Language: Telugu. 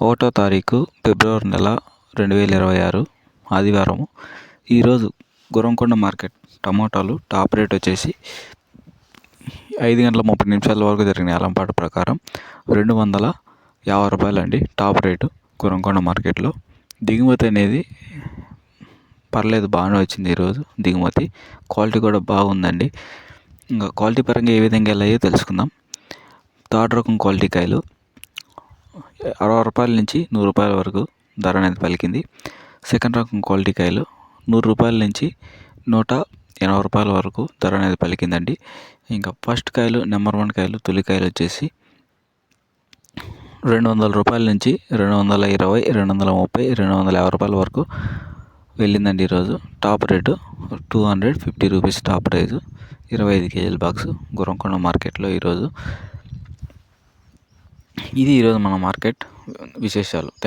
ఒకటో తారీఖు ఫిబ్రవరి నెల 2026 ఆదివారం. ఈరోజు గుర్రంకొండ మార్కెట్ టమోటాలు టాప్ రేట్ వచ్చేసి 5:30 వరకు జరిగిన ఏలంపాట ప్రకారం 250 రూపాయలు అండి టాప్ రేటు గుర్రంకొండ మార్కెట్లో. దిగుమతి అనేది పర్లేదు, బాగానే వచ్చింది ఈరోజు దిగుమతి. క్వాలిటీ కూడా బాగుందండి. ఇంకా క్వాలిటీ పరంగా ఏ విధంగా వెళ్ళాయో తెలుసుకుందాం. థర్డ్ రకం క్వాలిటీ కాయలు 60 రూపాయల నుంచి 100 రూపాయల వరకు ధర అనేది పలికింది. సెకండ్ రకం క్వాలిటీ కాయలు 100 రూపాయల నుంచి 180 రూపాయల వరకు ధర అనేది పలికిందండి. ఇంకా ఫస్ట్ కాయలు, నెంబర్ 1 కాయలు, తొలి కాయలు వచ్చేసి 200 రూపాయల నుంచి 220, 230, 250 రూపాయల వరకు వెళ్ళిందండి ఈరోజు. Top rate 250 rupees top prize. 25 కేజీల బాక్స్ గుర్రంకొండ మార్కెట్లో ఈరోజు. ఇది ఈరోజు మన మార్కెట్ విశేషాలు.